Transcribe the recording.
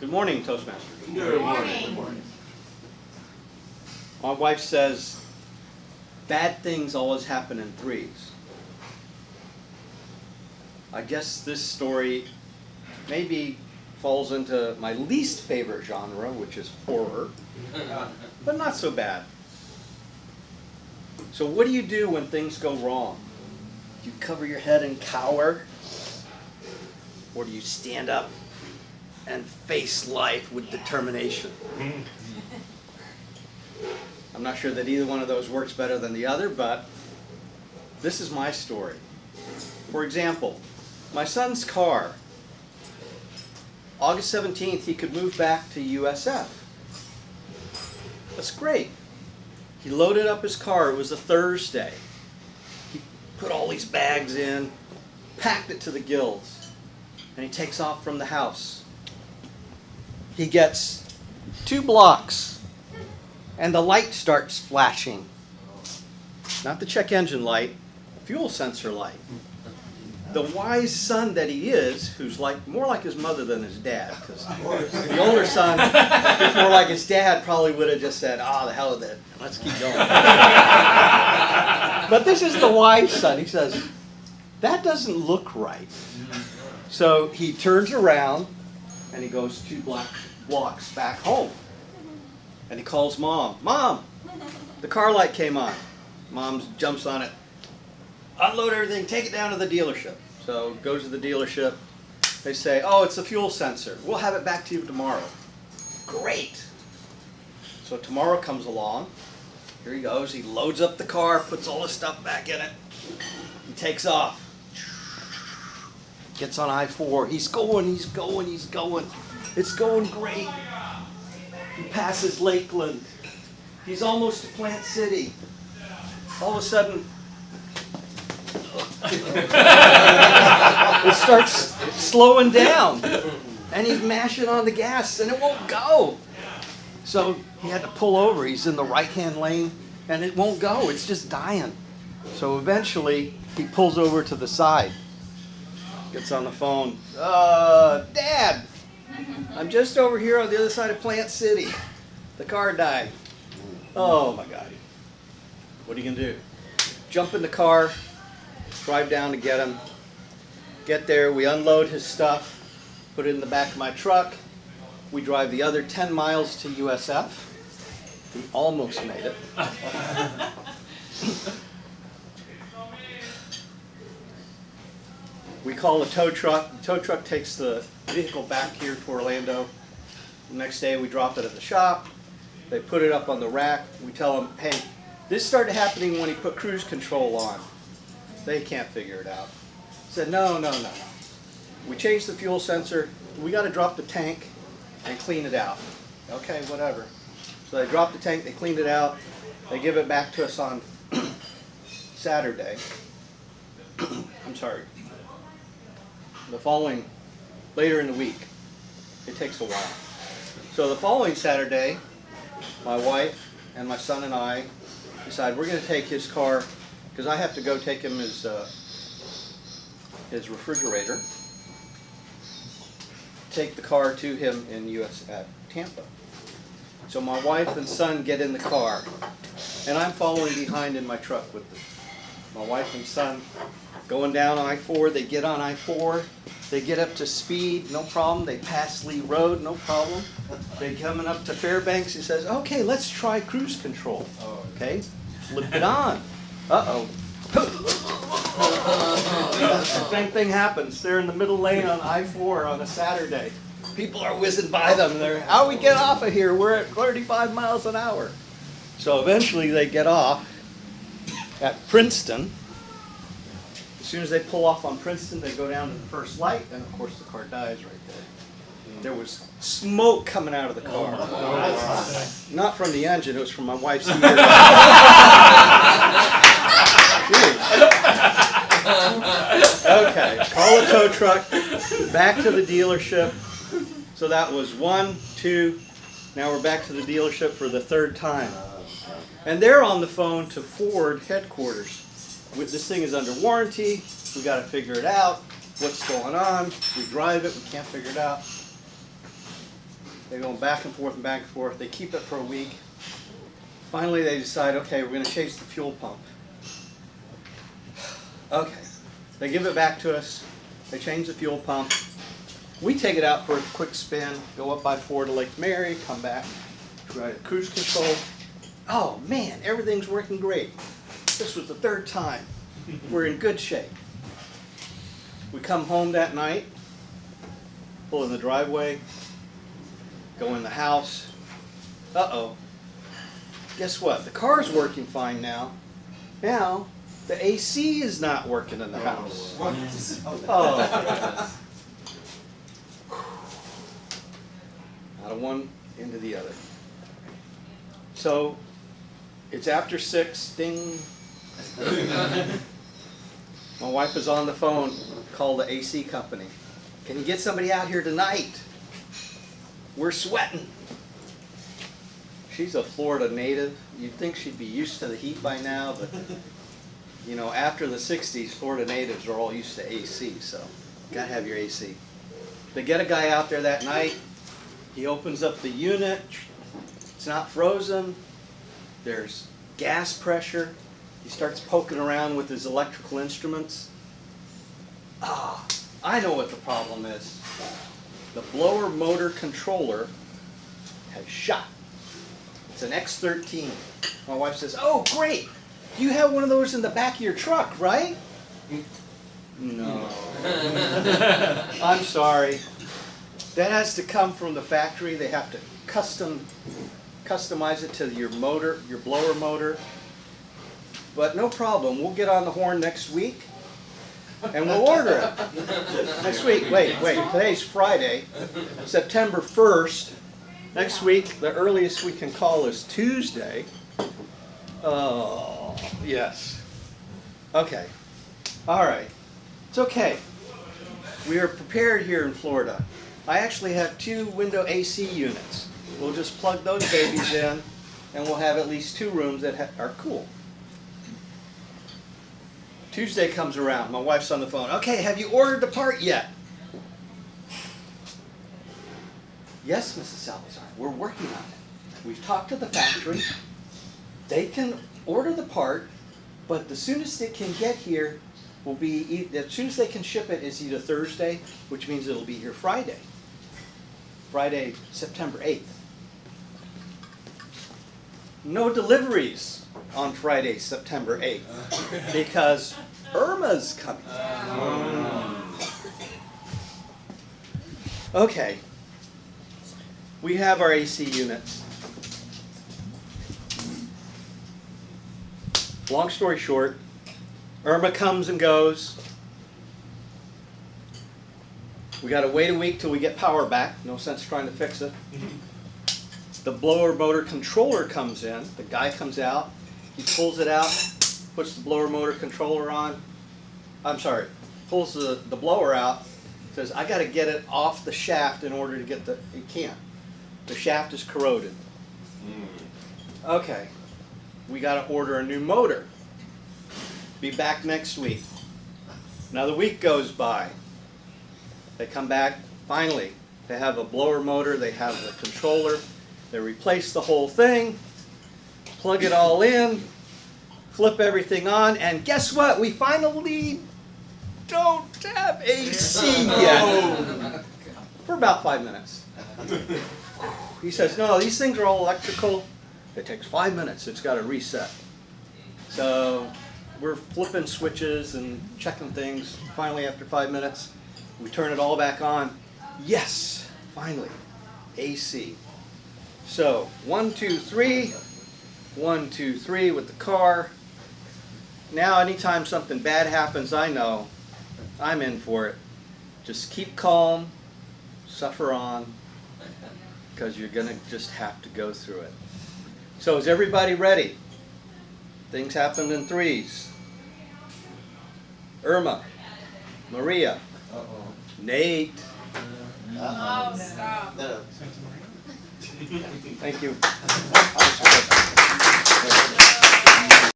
Good morning, Toastmasters. Good morning. Good morning. My wife says, bad things always happen in threes. I guess this story maybe falls into my least favorite genre, which is horror, but not so bad. So what do you do when things go wrong? Do you cover your head and cower? Or do you stand up and face life with determination? I'm not sure that either one of those works better than the other, but this is my story. For example, my son's car. August 17th, he could move back to USF. That's great. He loaded up his car. It was a Thursday. He put all these bags in, packed it to the gills, and he takes off from the house. He gets 2 blocks, and the light starts flashing. Not the check engine light, the fuel sensor light. The wise son that he is, who's more like his mother than his dad, because the older son, who's more like his dad, probably would have just said, the hell with it, let's keep going. But this is the wise son. He says, that doesn't look right. So he turns around, and he goes 2 blocks back home. And he calls Mom. Mom, the car light came on. Mom jumps on it. Unload everything, take it down to the dealership. So goes to the dealership. They say, it's the fuel sensor. We'll have it back to you tomorrow. Great. So tomorrow comes along. Here he goes. He loads up the car, puts all his stuff back in it. He takes off. Gets on I-4. He's going. It's going great. He passes Lakeland. He's almost to Plant City. All of a sudden, it starts slowing down, and he's mashing on the gas, and it won't go. So he had to pull over. He's in the right-hand lane, and it won't go. It's just dying. So eventually, he pulls over to the side, gets on the phone. Dad, I'm just over here on the other side of Plant City. The car died. Oh, my God. What are you going to do? Jump in the car, drive down to get him. Get there, we unload his stuff, put it in the back of my truck. We drive the other 10 miles to USF. We almost made it. We call a tow truck. The tow truck takes the vehicle back here to Orlando. The next day we drop it at the shop. They put it up on the rack. We tell them, hey, this started happening when he put cruise control on. They can't figure it out. Said, no. We changed the fuel sensor. We got to drop the tank and clean it out. Okay, whatever. So they drop the tank, they cleaned it out. They give it back to us on Saturday. I'm sorry. Later in the week. It takes a while. So the following Saturday, my wife and my son and I decide we're going to take his car, because I have to go take him his refrigerator, take the car to him in at Tampa. So my wife and son get in the car, and I'm following behind in my truck with my wife and son going down I-4. They get on I-4. They get up to speed, no problem. They pass Lee Road, no problem. They coming up to Fairbanks. He says, okay, let's try cruise control. Okay, flip it on. Uh-oh. Same thing happens. They're in the middle lane on I-4 on a Saturday. People are whizzing by them. How do we get off of here? We're at 35 miles an hour. So eventually they get off at Princeton. As soon as they pull off on Princeton, they go down to the first light, and of course the car dies right there. There was smoke coming out of the car. Not from the engine, it was from my wife's ear. Okay, call a tow truck, back to the dealership. So that was 1, 2, now we're back to the dealership for the 3rd time. And they're on the phone to Ford headquarters. This thing is under warranty, we got to figure it out, what's going on, we drive it, we can't figure it out. They're going back and forth and back and forth. They keep it for a week. Finally, they decide, okay, we're going to change the fuel pump. Okay. They give it back to us. They change the fuel pump. We take it out for a quick spin, go up by 4 to Lake Mary, come back, try cruise control. Oh man, everything's working great. This was the 3rd time. We're in good shape. We come home that night, pull in the driveway, go in the house. Uh-oh. Guess what? The car's working fine now. Now, the AC is not working in the house. Oh. Out of one into the other. So, it's after 6, ding. My wife is on the phone, call the AC company. Can you get somebody out here tonight? We're sweating. She's a Florida native. You'd think she'd be used to the heat by now, but you know, after the 60s, Florida natives are all used to AC, so gotta have your AC. They get a guy out there that night. He opens up the unit. It's not frozen. There's gas pressure. He starts poking around with his electrical instruments. Ah, I know what the problem is. The blower motor controller has shot. It's an X13. My wife says, "Oh, great. You have one of those in the back of your truck, right?" No. I'm sorry. That has to come from the factory. They have to customize it to your motor, your blower motor. But no problem. We'll get on the horn next week and we'll order it. Next week. Wait. Today's Friday, September 1st. Next week, the earliest we can call is Tuesday. Oh, yes. Okay. All right. It's okay. We are prepared here in Florida. I actually have 2 window AC units. We'll just plug those babies in, and we'll have at least 2 rooms that are cool. Tuesday comes around. My wife's on the phone. Okay, have you ordered the part yet? Yes, Mrs. Salazar, we're working on it. We've talked to the factory. They can order the part, but the soonest it can get here will be, as soon as they can ship it is either Thursday, which means it'll be here Friday. Friday, September 8th. No deliveries on Friday, September 8th, because Irma's coming. Okay. We have our AC units. Long story short, Irma comes and goes. We got to wait a week till we get power back. No sense trying to fix it. The blower motor controller comes in. The guy comes out. He pulls it out, puts the blower motor controller on. I'm sorry, pulls the blower out. Says, I got to get it off the shaft in order to get the, you can't. The shaft is corroded. Okay, we got to order a new motor. Be back next week. Another week goes by. They come back, finally, they have a blower motor, they have the controller, they replace the whole thing, plug it all in, flip everything on, and guess what? We finally don't have AC yet. For about 5 minutes. He says, no, these things are all electrical. It takes 5 minutes, it's got to reset. So we're flipping switches and checking things. Finally, after 5 minutes, we turn it all back on. Yes, finally, AC. So 1, 2, 3, 1, 2, 3 with the car. Now anytime something bad happens, I know I'm in for it. Just keep calm, suffer on, because you're going to just have to go through it. So is everybody ready? Things happen in threes. Irma, Maria, Nate. Oh, stop. Thank you.